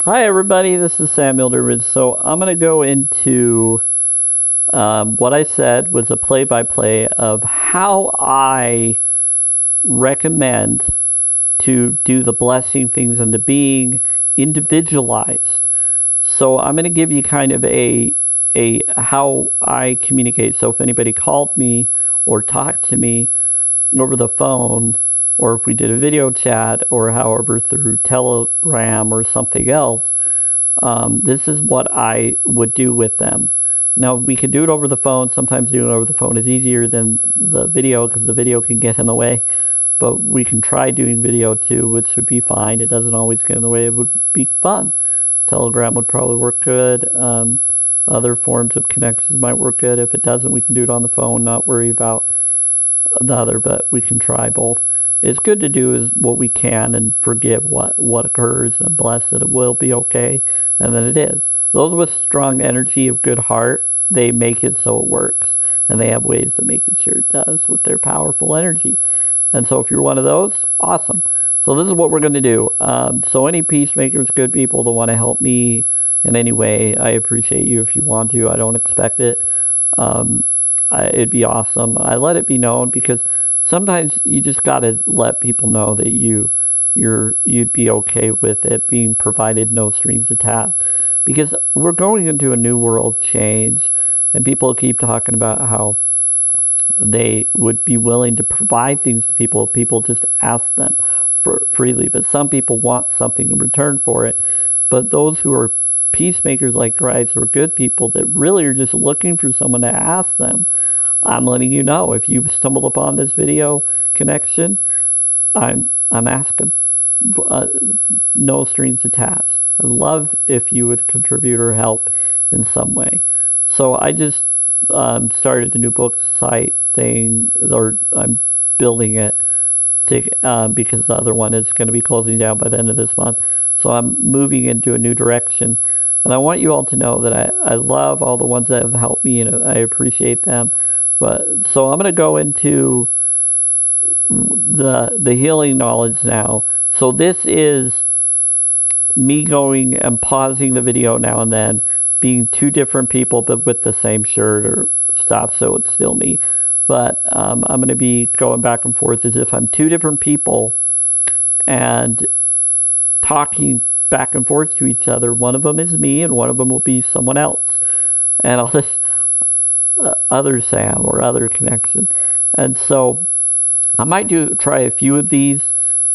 Hi everybody, this is Sam Milderwood. So I'm going to go into what I said was a play-by-play of how I recommend to do the blessing things into being individualized. So I'm going to give you kind of a how I communicate. So if anybody called me or talked to me over the phone, or if we did a video chat, or however through Telegram or something else, this is what I would do with them. Now, we could do it over the phone. Sometimes doing it over the phone is easier than the video because the video can get in the way. But we can try doing video too, which would be fine. It doesn't always get in the way. It would be fun. Telegram would probably work good. Other forms of connections might work good. If it doesn't, we can do it on the phone, not worry about the other, but we can try both. It's good to do is what we can and forgive what occurs and bless that it will be okay, and then it is. Those with strong energy of good heart, they make it so it works, and they have ways to make it sure it does with their powerful energy. And so if you're one of those, awesome. So this is what we're going to do. So any peacemakers, good people that want to help me in any way, I appreciate you if you want to. I don't expect it. It'd be awesome. I let it be known because sometimes you just got to let people know that you'd be okay with it being provided, no strings attached. Because we're going into a new world change, and people keep talking about how they would be willing to provide things to people if people just ask them for freely. But some people want something in return for it. But those who are peacemakers like Christ or good people that really are just looking for someone to ask them, I'm letting you know, if you've stumbled upon this video connection, I'm asking, no strings attached. I'd love if you would contribute or help in some way. So I just started a new book site thing, or I'm building it because the other one is going to be closing down by the end of this month. So I'm moving into a new direction. And I want you all to know that I love all the ones that have helped me, and I appreciate them. But so I'm going to go into the healing knowledge now. So this is me going and pausing the video now and then, being two different people but with the same shirt or stuff, so it's still me. But I'm going to be going back and forth as if I'm two different people and talking back and forth to each other. One of them is me and one of them will be someone else. And I'll just other Sam or other connection. And so I might try a few of these,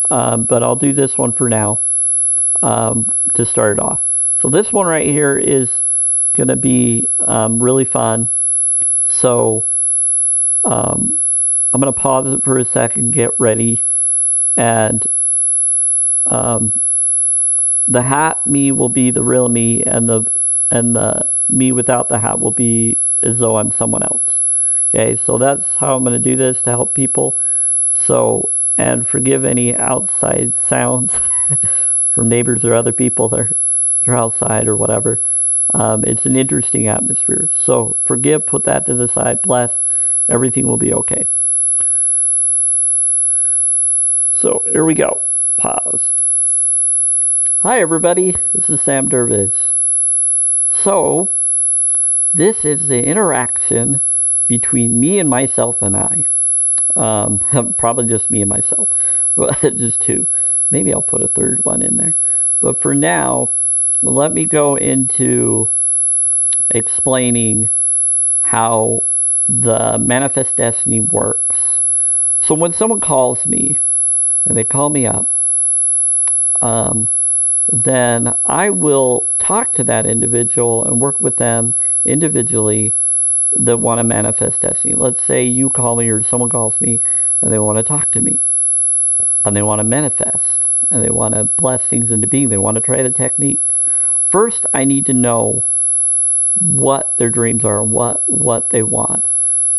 but I'll do this one for now to start it off. So this one right here is going to be really fun. So I'm going to pause it for a second, get ready, and the hat me will be the real me, and the me without the hat will be as though I'm someone else. Okay, so that's how I'm going to do this to help people. So, and forgive any outside sounds from neighbors or other people that are outside or whatever. It's an interesting atmosphere. So forgive, put that to the side, bless, everything will be okay. So here we go. Pause. Hi everybody, this is Sam Dervish. So, this is the interaction between me and myself and I. Probably just me and myself. Just two. Maybe I'll put a third one in there. But for now, let me go into explaining how the manifest destiny works. So when someone calls me, and they call me up, then I will talk to that individual and work with them individually that want to manifest destiny. Let's say you call me or someone calls me and they want to talk to me and they want to manifest and they want to bless things into being. They want to try the technique. First, I need to know what their dreams are and what they want.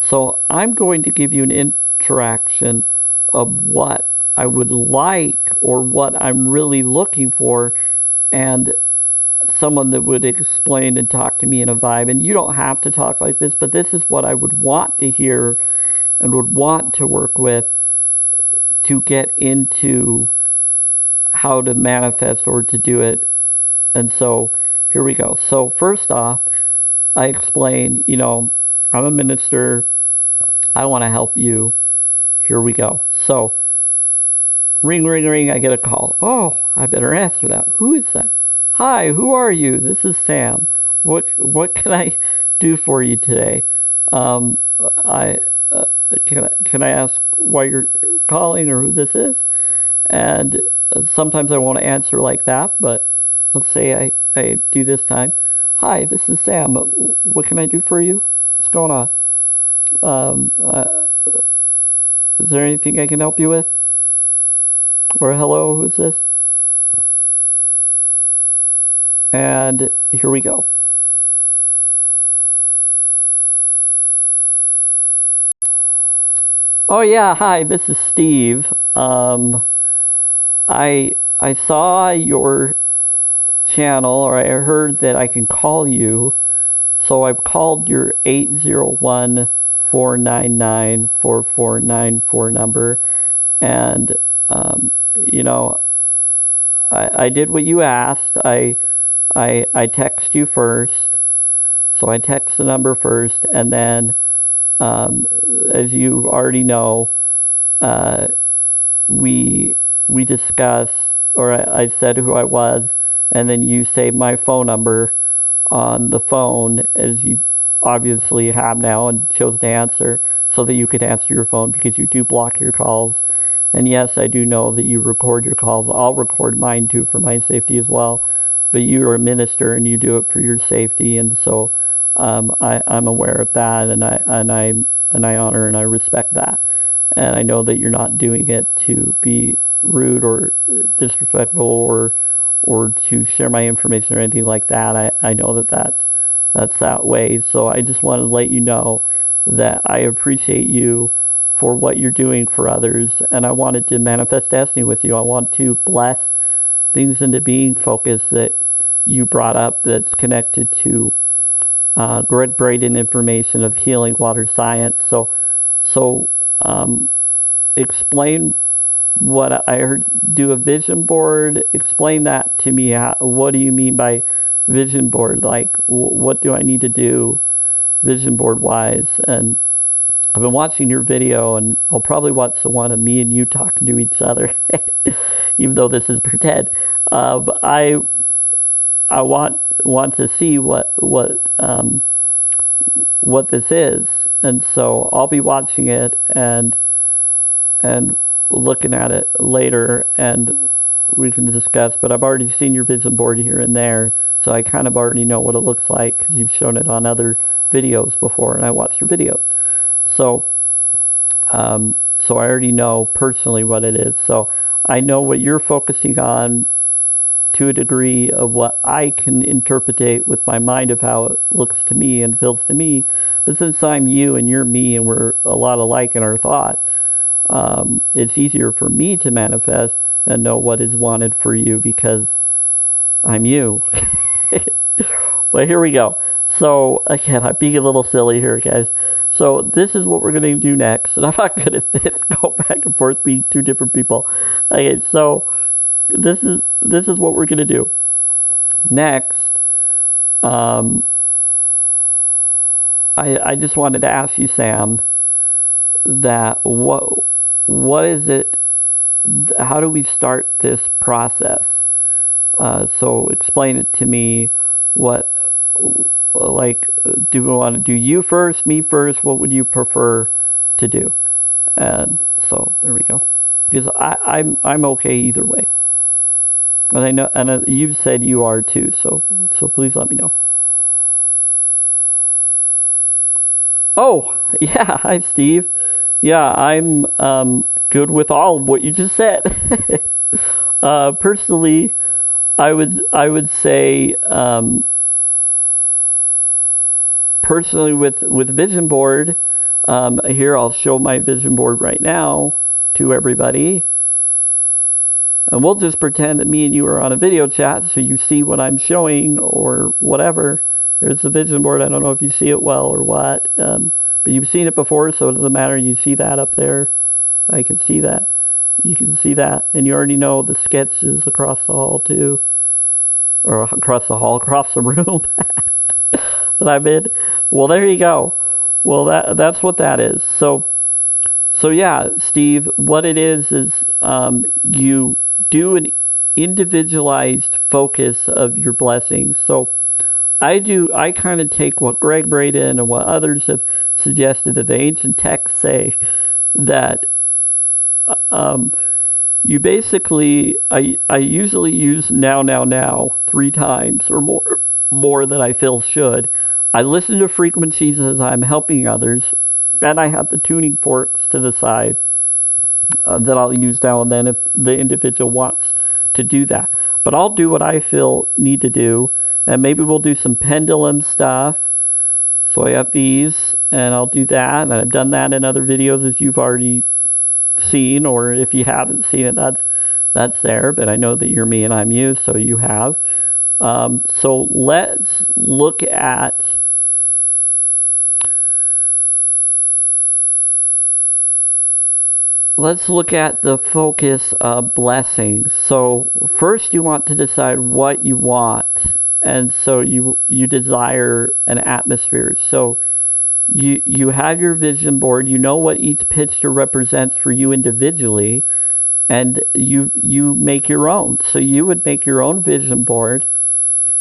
So I'm going to give you an interaction of what I would like or what I'm really looking for, and someone that would explain and talk to me in a vibe. And you don't have to talk like this, but this is what I would want to hear and would want to work with to get into how to manifest or to do it And so here we go. So first off, I explain, I'm a minister. I want to help you. Here we go. So ring, ring, ring. I get a call. Oh, I better answer that. Who is that? Hi, who are you? This is Sam. What can I do for you today? I can I ask why you're calling or who this is? And sometimes I won't answer like that, but let's say I do this time. Hi, this is Sam. What can I do for you? What's going on? Is there anything I can help you with? Or hello, who's this? And here we go. Oh yeah, hi, this is Steve. I saw your channel, or I heard that I can call you, so I've called your 801-499-4494 number, and I did what you asked. I text you first, so I text the number first, and then as you already know, we discuss, or I said who I was, and then you say my phone number on the phone, as you obviously have now, and chose to answer, so that you could answer your phone, because you do block your calls. And yes, I do know that you record your calls. I'll record mine too for my safety as well. But you are a minister and you do it for your safety, and so I'm aware of that, and I honor and I respect that. And I know that you're not doing it to be rude or disrespectful or to share my information or anything like that. I know that that's that way. So I just wanted to let you know that I appreciate you for what you're doing for others, and I wanted to manifest destiny with you. I want to bless things into being focus that you brought up, that's connected to Greg Braden information of healing water science. So explain what I heard. Do a vision board. Explain that to me. What do you mean by vision board? Like, what do I need to do vision board wise? And I've been watching your video, and I'll probably watch the one of me and you talking to each other, even though this is pretend. But I want to see what this is, and so I'll be watching it and looking at it later, and we can discuss. But I've already seen your vision board here and there, so I kind of already know what it looks like, because you've shown it on other videos before, and I watched your videos. So I already know personally what it is. So I know what you're focusing on to a degree of what I can interpretate with my mind of how it looks to me and feels to me. But since I'm you and you're me and we're a lot alike in our thoughts, it's easier for me to manifest and know what is wanted for you, because I'm you. But here we go. So again, I'm being a little silly here, guys. So this is what we're going to do next, and I'm not good at this, go back and forth between two different people. Okay, so this is what we're going to do next. I just wanted to ask you, Sam, that what is it? How do we start this process? So explain it to me. Do we want to do you first, me first? What would you prefer to do? And so there we go. Because I'm okay either way. And I know, and you've said you are too. So please let me know. Oh yeah, hi Steve. Yeah, I'm good with all of what you just said. Personally, I would say. Personally, with vision board, here I'll show my vision board right now to everybody, and we'll just pretend that me and you are on a video chat, so you see what I'm showing or whatever. There's the vision board. I don't know if you see it well or what, but you've seen it before, so it doesn't matter. You see that up there. I can see that. You can see that, and you already know the sketches across the hall too. or across the hall, across the room that I'm in. Well, there you go. Well, that's what that is. So yeah, Steve, what it is you do an individualized focus of your blessings. So I kind of take what Greg Braden and what others have suggested that the ancient texts say, that you basically, I usually use now 3 times or more than I feel should. I listen to frequencies as I'm helping others, and I have the tuning forks to the side that I'll use now and then if the individual wants to do that. But I'll do what I feel need to do, and maybe we'll do some pendulum stuff. So I have these, and I'll do that, and I've done that in other videos as you've already seen, or if you haven't seen it, that's there. But I know that you're me and I'm you, so you have. So let's look at the focus of blessings. So first you want to decide what you want, and so you desire an atmosphere. So you have your vision board, you know what each picture represents for you individually, and you make your own. So you would make your own vision board.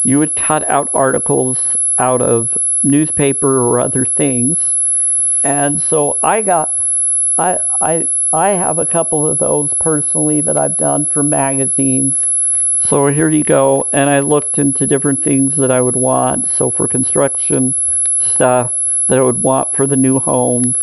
You would cut out articles out of newspaper or other things. And so I have a couple of those personally that I've done for magazines. So here you go. And I looked into different things that I would want. So for construction stuff that I would want for the new home,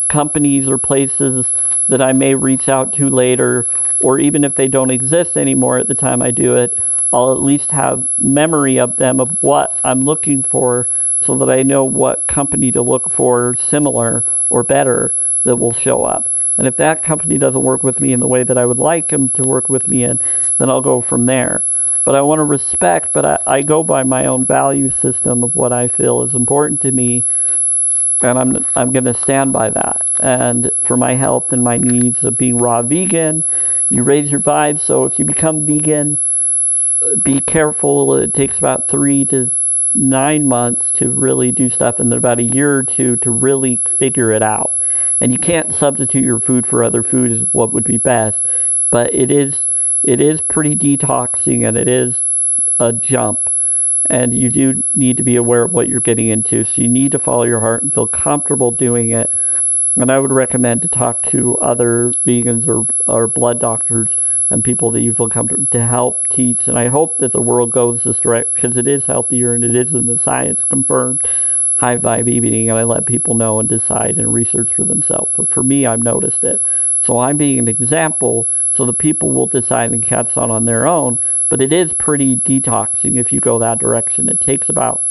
companies or places that I may reach out to later, or even if they don't exist anymore at the time I do it, I'll at least have memory of them, of what I'm looking for, so that I know what company to look for similar or better that will show up. And if that company doesn't work with me in the way that I would like them to work with me in, then I'll go from there. But I want to respect, but I go by my own value system of what I feel is important to me, and I'm going to stand by that. And for my health and my needs of being raw vegan, you raise your vibe. So if you become vegan, be careful. It takes about 3 to 9 months to really do stuff, and then about a year or two to really figure it out. And you can't substitute your food for other food is what would be best. But it is pretty detoxing, and it is a jump. And you do need to be aware of what you're getting into. So you need to follow your heart and feel comfortable doing it. And I would recommend to talk to other vegans or blood doctors and people that you feel comfortable to help teach. And I hope that the world goes this direction, because it is healthier and it is in the science confirmed high vibe eating, and I let people know and decide and research for themselves. So for me, I've noticed it. So I'm being an example, so the people will decide and catch on their own. But it is pretty detoxing if you go that direction. It takes about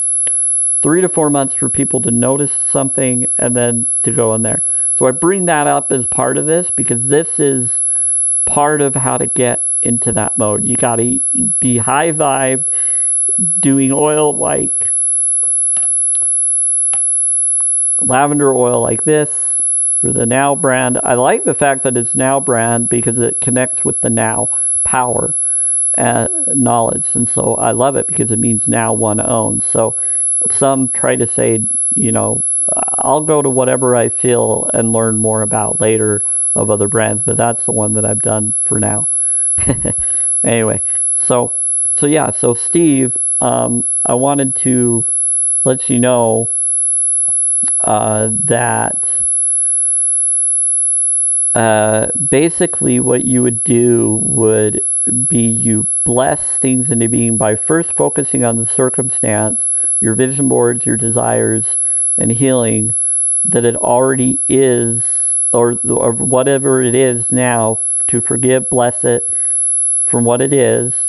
3 to 4 months for people to notice something and then to go in there. So I bring that up as part of this, because this is part of how to get into that mode. You got to be high vibed, doing oil like lavender oil like this for the Now brand. I like the fact that it's Now brand because it connects with the Now power and knowledge. And so I love it because it means now one owns. So some try to say, I'll go to whatever I feel and learn more about later of other brands, but that's the one that I've done for now. Anyway, so Steve, I wanted to let you know that basically what you would do would be you bless things into being by first focusing on the circumstance, your vision boards, your desires, and healing that it already is, or whatever it is now, to forgive, bless it from what it is,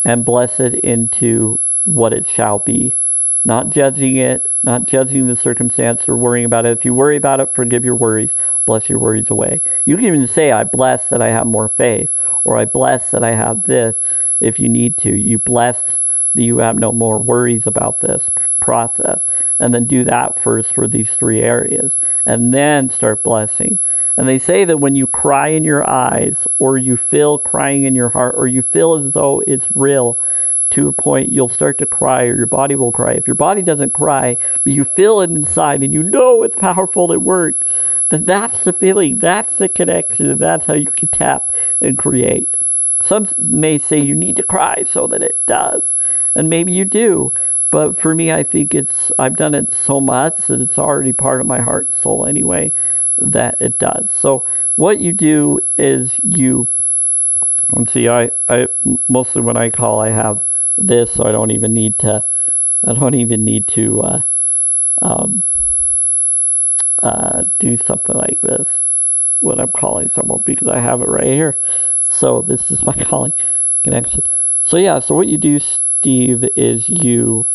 and bless it into what it shall be. Not judging it, not judging the circumstance or worrying about it. If you worry about it, forgive your worries, bless your worries away. You can even say, I bless that I have more faith, or I bless that I have this, if you need to. You bless that you have no more worries about this process. And then do that first for these 3 areas. And then start blessing. And they say that when you cry in your eyes, or you feel crying in your heart, or you feel as though it's real, to a point you'll start to cry, or your body will cry. If your body doesn't cry, but you feel it inside and you know it's powerful, it works, then that's the feeling, that's the connection, and that's how you can tap and create. Some may say you need to cry so that it does, and maybe you do. But for me, I think I've done it so much that it's already part of my heart and soul anyway, that it does. So what you do is let's see, I mostly when I call, I have this, so I don't even need to do something like this when I'm calling someone, because I have it right here. So this is my calling connection. So yeah, so what you do, Steve, is you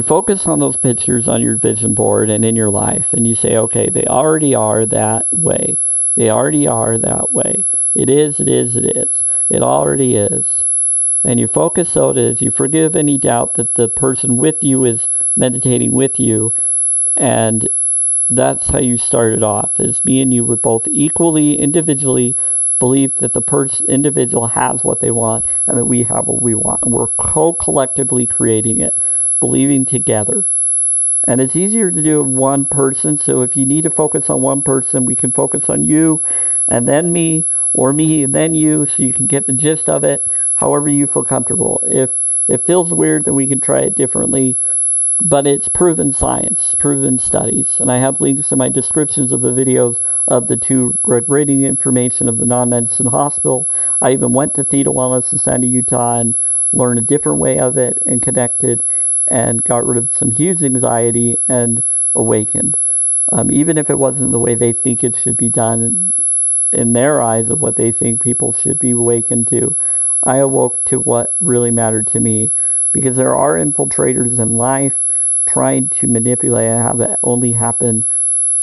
focus on those pictures on your vision board and in your life, and you say, okay, they already are that way. They already are that way. It is. It already is. And you focus so it is. You forgive any doubt that the person with you is meditating with you. And that's how you started off, is me and you would both equally, individually, believe that the individual has what they want and that we have what we want. And we're collectively creating it, believing together. And it's easier to do it one person. So if you need to focus on one person, we can focus on you and then me, or me and then you, so you can get the gist of it however you feel comfortable. If it feels weird, then we can try it differently. But it's proven science, proven studies. And I have links in my descriptions of the videos of the two rating information of the non-medicine hospital. I even went to Theta Wellness in Sandy, Utah, and learned a different way of it and connected and got rid of some huge anxiety and awakened. Even if it wasn't the way they think it should be done in their eyes of what they think people should be awakened to, I awoke to what really mattered to me, because there are infiltrators in life trying to manipulate and have it only happen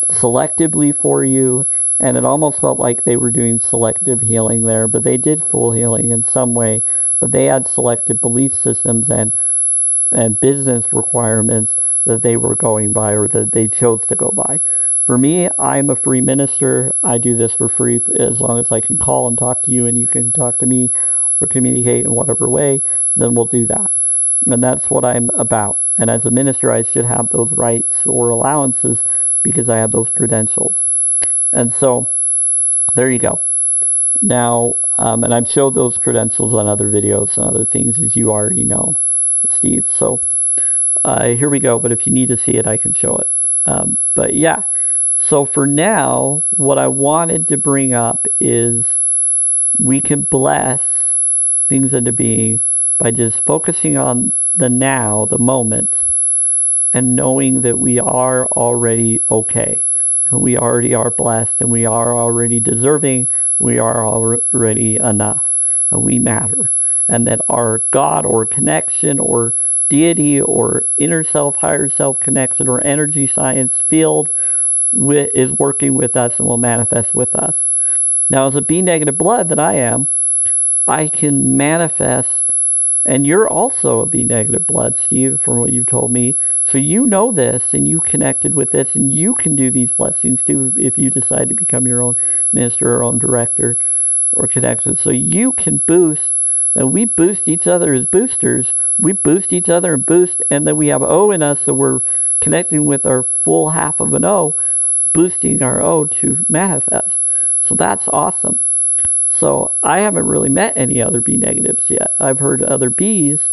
selectively for you. And it almost felt like they were doing selective healing there, but they did full healing in some way. But they had selective belief systems and business requirements that they were going by, or that they chose to go by. For me, I'm a free minister. I do this for free as long as I can call and talk to you and you can talk to me or communicate in whatever way, then we'll do that. And that's what I'm about. And as a minister, I should have those rights or allowances because I have those credentials. And so, there you go. Now, and I've showed those credentials on other videos and other things, as you already know, Steve. So, here we go. But if you need to see it, I can show it. But yeah. So for now, what I wanted to bring up is we can bless things into being by just focusing on the now, the moment, and knowing that we are already okay. And we already are blessed, and we are already deserving, we are already enough, and we matter. And that our God or connection or deity or inner self, higher self connection or energy science field is working with us and will manifest with us. Now, as a B negative blood that I am, I can manifest, and you're also a B negative blood, Steve, from what you've told me. So you know this, and you connected with this, and you can do these blessings too if you decide to become your own minister or own director or connection. So you can boost, and we boost each other as boosters. We boost each other and boost, and then we have O in us, so we're connecting with our full half of an O, boosting our O to manifest. So that's awesome. So I haven't really met any other B negatives yet. I've heard other Bs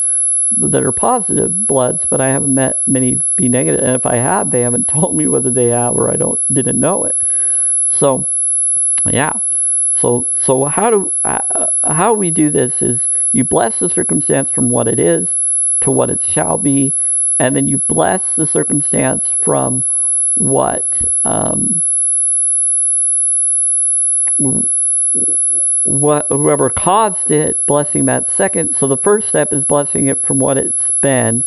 that are positive bloods, but I haven't met many B negative. And if I have, they haven't told me whether they have or didn't know it. So yeah. So how we do this is you bless the circumstance from what it is to what it shall be, and then you bless the circumstance from what whoever caused it, blessing that second. So the first step is blessing it from what it's been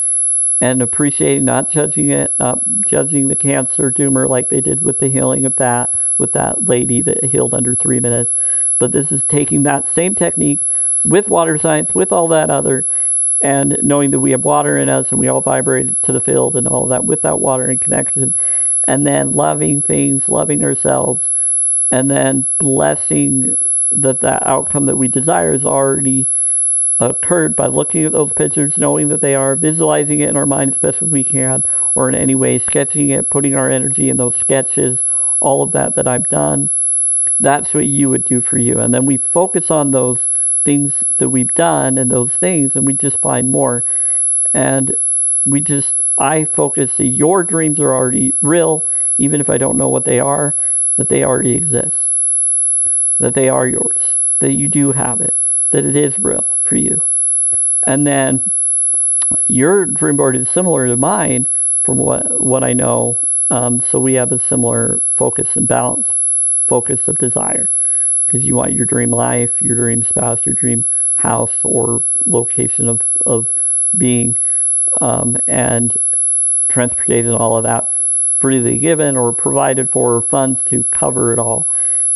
and appreciating, not judging it, not judging the cancer tumor like they did with the healing of that, with that lady that healed under 3 minutes. But this is taking that same technique with water science, with all that other, and knowing that we have water in us and we all vibrate to the field and all of that with that water and connection. and then loving things, loving ourselves, and then blessing that outcome that we desire is already occurred by looking at those pictures, knowing that they are, visualizing it in our mind as best as we can, or in any way sketching it, putting our energy in those sketches, all of that I've done. That's what you would do for you. And then we focus on those things that we've done and those things, and we just find more. And I focus that your dreams are already real, even if I don't know what they are, that they already exist, that they are yours, that you do have it, that it is real for you. And then your dream board is similar to mine from what I know. So we have a similar focus and balance, focus of desire, because you want your dream life, your dream spouse, your dream house or location of being, and transportation, all of that freely given or provided for, funds to cover it all,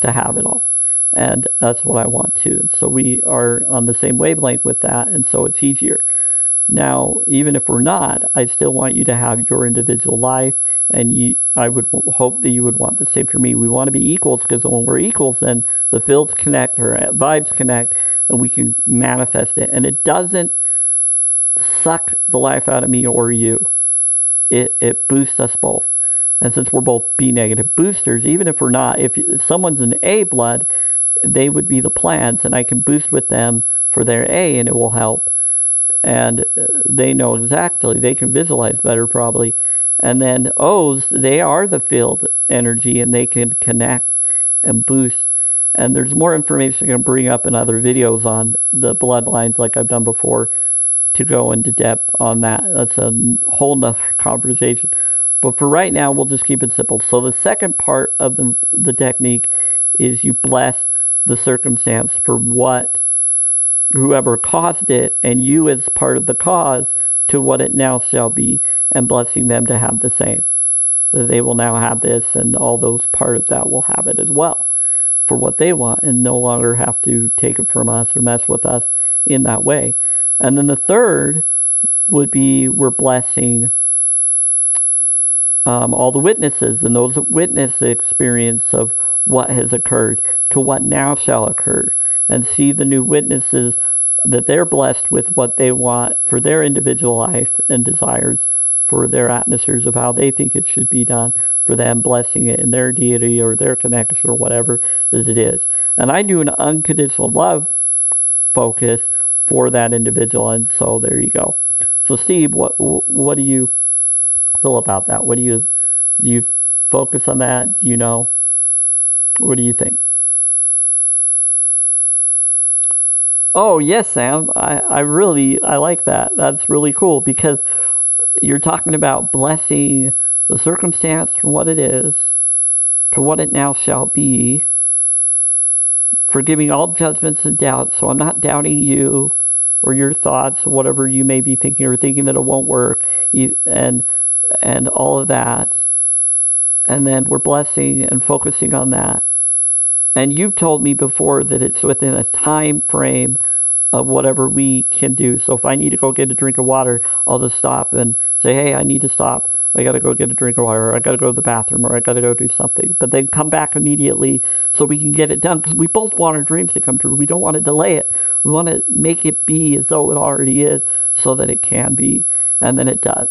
to have it all. And that's what I want too. So we are on the same wavelength with that, and so it's easier. Now, even if we're not, I still want you to have your individual life, and I would hope that you would want the same for me. We want to be equals, because when we're equals, then the fields connect, or vibes connect, and we can manifest it. And it doesn't suck the life out of me or you. It boosts us both. And since we're both B negative boosters, even if we're not, if someone's an A blood, they would be the plants, and I can boost with them for their A, and it will help. And they know exactly, they can visualize better probably. And then O's, they are the field energy, and they can connect and boost. And there's more information I'm going to bring up in other videos on the bloodlines, like I've done before, to go into depth on that. That's a whole nother conversation. But for right now, we'll just keep it simple. So the second part of the technique is you bless the circumstance for whoever caused it, and you as part of the cause, to what it now shall be, and blessing them to have the same. That they will now have this, and all those part of that will have it as well for what they want, and no longer have to take it from us or mess with us in that way. And then the third would be we're blessing all the witnesses, and those witness the experience of what has occurred to what now shall occur, and see the new witnesses that they're blessed with what they want for their individual life and desires for their atmospheres of how they think it should be done for them, blessing it in their deity or their connection or whatever that it is. And I do an unconditional love focus for that individual, and so there you go. So Steve, what do you feel about that? Do you focus on that? Do you know? What do you think? Oh, yes, Sam. I like that. That's really cool, because you're talking about blessing the circumstance from what it is to what it now shall be, forgiving all judgments and doubts. So I'm not doubting you or your thoughts or whatever you may be thinking, or thinking that it won't work, and all of that. And then we're blessing and focusing on that. And you've told me before that it's within a time frame of whatever we can do. So if I need to go get a drink of water, I'll just stop and say, hey, I need to stop. I got to go get a drink of water, or I got to go to the bathroom, or I got to go do something. But then come back immediately so we can get it done, because we both want our dreams to come true. We don't want to delay it. We want to make it be as though it already is, so that it can be, and then it does.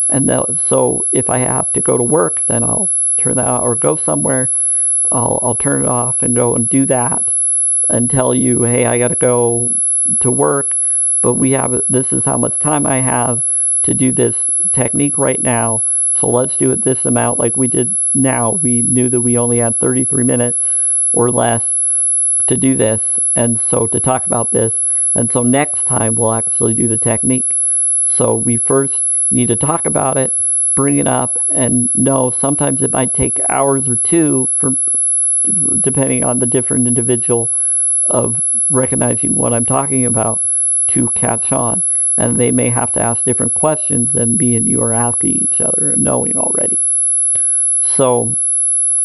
And so if I have to go to work, then I'll turn that out, or go somewhere, I'll turn it off and go and do that, and tell you, hey, I got to go to work, but this is how much time I have to do this technique right now, so let's do it this amount like we did now. We knew that we only had 33 minutes or less to do this, and so to talk about this, and so next time we'll actually do the technique. So we first need to talk about it, bring it up, and know sometimes it might take hours or two, depending on the different individual of recognizing what I'm talking about, to catch on. And they may have to ask different questions than me and you are asking each other and knowing already. So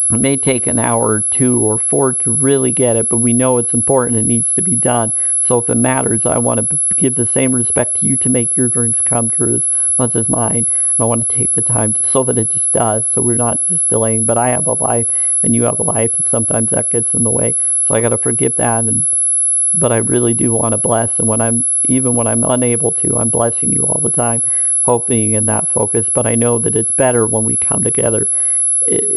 It may take an hour or 2 or 4 to really get it, but we know it's important. It needs to be done. So if it matters, I want to give the same respect to you to make your dreams come true as much as mine. And I want to take the time so that it just does. So we're not just delaying. But I have a life and you have a life, and sometimes that gets in the way. So I got to forgive that. But I really do want to bless. And even when I'm unable to, I'm blessing you all the time, hoping in that focus. But I know that it's better when we come together.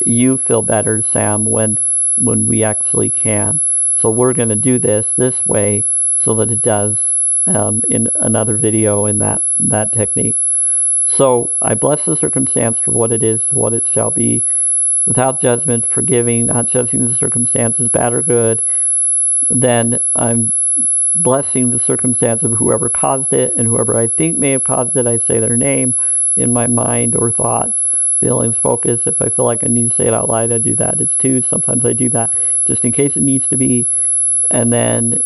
You feel better, Sam, when we actually can. So we're going to do this way so that it does in another video in that technique. So I bless the circumstance for what it is to what it shall be, without judgment, forgiving, not judging the circumstances, bad or good. Then I'm blessing the circumstance of whoever caused it, and whoever I think may have caused it, I say their name in my mind or thoughts. Feelings, focus. If I feel like I need to say it out loud, I do that. It's 2. Sometimes I do that just in case it needs to be. And then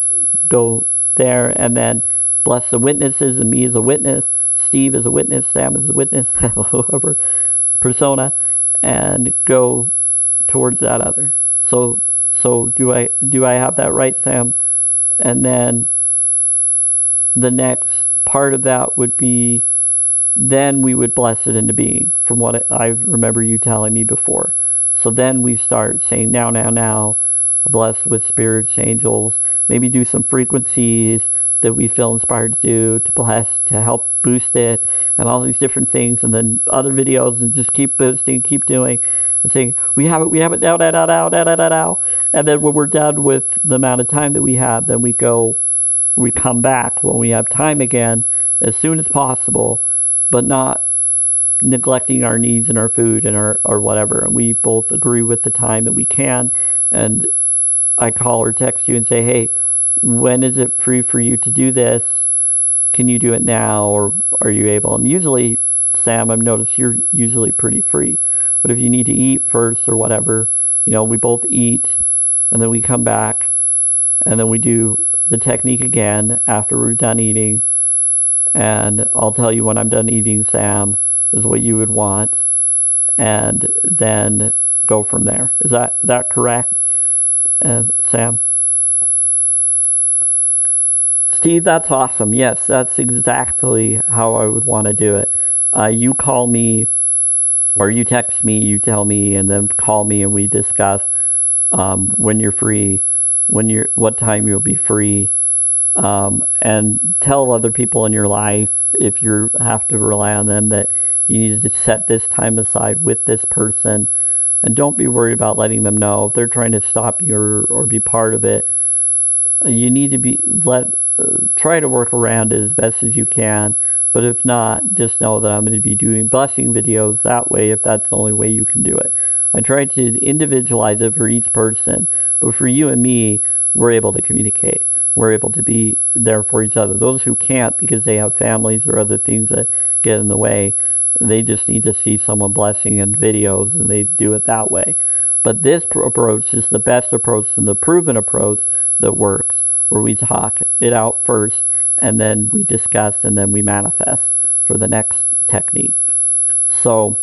go there and then bless the witnesses and me as a witness. Steve as a witness. Sam as a witness. Whoever persona. And go towards that other. So do I have that right, Sam? And then the next part of that would be, then we would bless it into being, from what I remember you telling me before. So then we start saying now, bless with spirits, angels, maybe do some frequencies that we feel inspired to do, to bless, to help boost it, and all these different things, and then other videos, and just keep boosting, keep doing, and saying, we have it, now. And then when we're done with the amount of time that we have, then we come back when we have time again, as soon as possible, but not neglecting our needs and our food and our whatever. And we both agree with the time that we can. And I call or text you and say, hey, when is it free for you to do this? Can you do it now, or are you able? And usually, Sam, I've noticed you're usually pretty free. But if you need to eat first or whatever, we both eat, and then we come back, and then we do the technique again after we're done eating. And I'll tell you when I'm done eating, Sam, is what you would want, and then go from there. Is that correct, Sam? Steve, that's awesome. Yes, that's exactly how I would want to do it. You call me, or you text me, you tell me, and then call me, and we discuss when you're free, what time you'll be free. And tell other people in your life, if you have to rely on them, that you need to set this time aside with this person, and don't be worried about letting them know if they're trying to stop you or be part of it. You need to try to work around it as best as you can, but if not, just know that I'm going to be doing blessing videos that way, if that's the only way you can do it. I try to individualize it for each person, but for you and me, we're able to communicate. We're able to be there for each other. Those who can't because they have families or other things that get in the way, they just need to see someone blessing in videos, and they do it that way. But this approach is the best approach and the proven approach that works, where we talk it out first, and then we discuss, and then we manifest for the next technique. So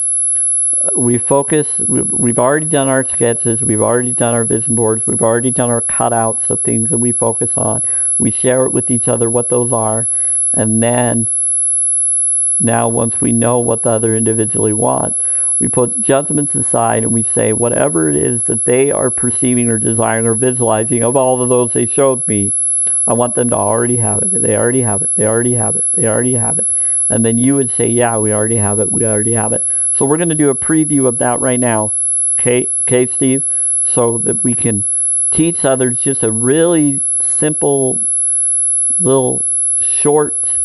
we focus, we've already done our sketches, we've already done our vision boards, we've already done our cutouts of things that we focus on. We share it with each other what those are, and then now once we know what the other individually wants, we put judgments aside and we say whatever it is that they are perceiving or desiring or visualizing of all of those they showed me, I want them to already have it. They already have it. They already have it. They already have it. And then you would say, yeah, we already have it. We already have it. So we're going to do a preview of that right now. Okay, Steve? So that we can teach others just a really simple little short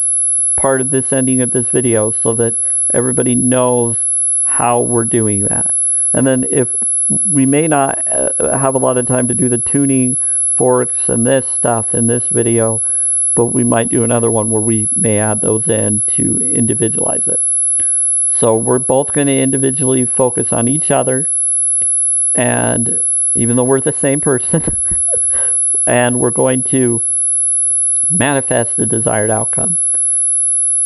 part of this ending of this video, so that everybody knows how we're doing that. And then if we may not have a lot of time to do the tuning forks and this stuff in this video, but we might do another one where we may add those in to individualize it. So we're both going to individually focus on each other, and even though we're the same person, and we're going to manifest the desired outcome.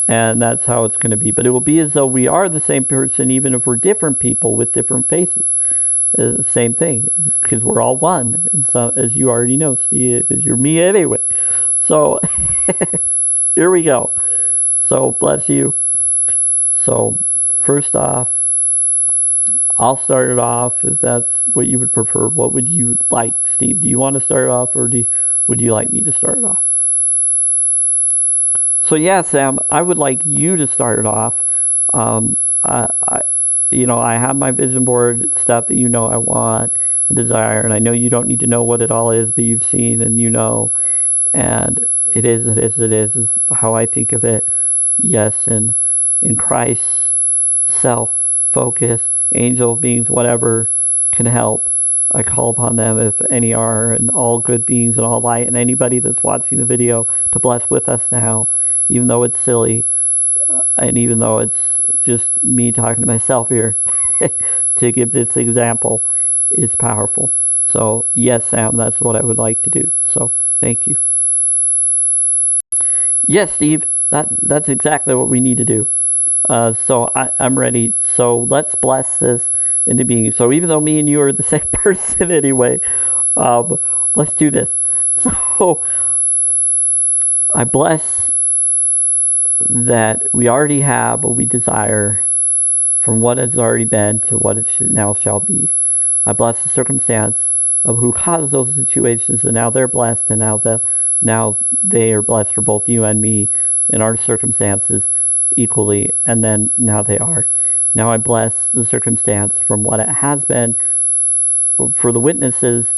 And that's how it's going to be. But it will be as though we are the same person, even if we're different people with different faces. Same thing, because we're all one. And so, as you already know, Steve, because you're me anyway. So, here we go. So, bless you. So, first off, I'll start it off if that's what you would prefer. What would you like, Steve? Do you want to start it off, or would you like me to start it off? So yeah, Sam, I would like you to start it off. I have my vision board stuff that I want and desire, and I know you don't need to know what it all is, but you've seen and and it is how I think of it. Yes, and in Christ's self-focus, angel beings, whatever can help, I call upon them, if any are, and all good beings and all light, and anybody that's watching the video to bless with us now, even though it's silly, and even though it's just me talking to myself here, to give this example is powerful. So yes, Sam, that's what I would like to do. So thank you. Yes, Steve, that's exactly what we need to do. So I'm ready. So let's bless this into being. So even though me and you are the same person anyway, let's do this. So I bless that we already have what we desire, from what has already been to what it now shall be. I bless the circumstance of who caused those situations, and now they're blessed, and now they are blessed for both you and me in our circumstances equally, and then now they are. Now I bless the circumstance from what it has been for the witnesses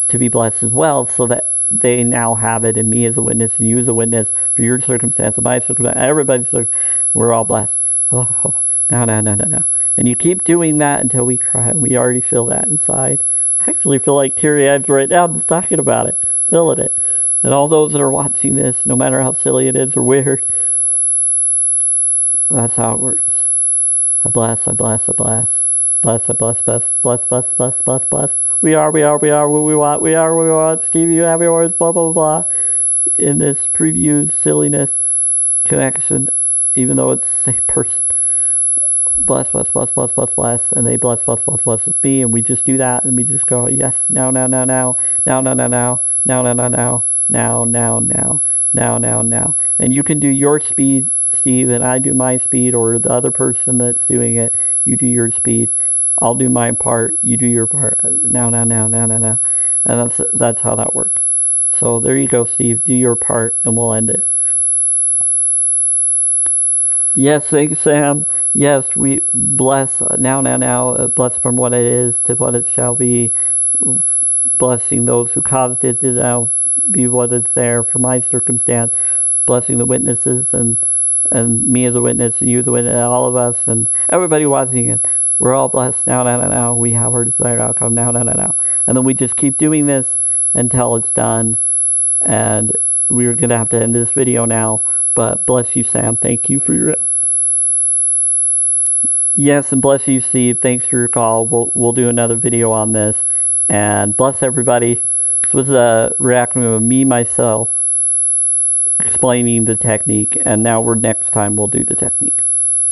to be blessed as well, so that they now have it, and me as a witness and you as a witness for your circumstance and my circumstance, everybody's circumstance, we're all blessed. Now. And you keep doing that until we cry. We already feel that inside. I actually feel like teary-eyed right now just talking about it, feeling it. And all those that are watching this, no matter how silly it is or weird, that's how it works. I bless. Bless. We are what we want. We are what we want. Steve, you have yours, blah, blah, blah. In this preview, silliness, connection, even though it's the same person. Bless. And they bless with me. And we just do that. And we just go, yes, now. And you can do your speed, Steve, and I do my speed, or the other person that's doing it, you do your speed. I'll do my part, you do your part. Now. And that's how that works. So there you go, Steve. Do your part, and we'll end it. Yes, thanks, Sam. Yes, we bless now. Bless from what it is to what it shall be. Blessing those who caused it to now be what is there for my circumstance. Blessing the witnesses and me as a witness and you as a witness, all of us and everybody watching it. We're all blessed now. We have our desired outcome now. And then we just keep doing this until it's done. And we're going to have to end this video now. But bless you, Sam. Thank you for your... Yes, and bless you, Steve. Thanks for your call. We'll do another video on this. And bless everybody. This was a reaction of me, myself, explaining the technique. And now next time we'll do the technique.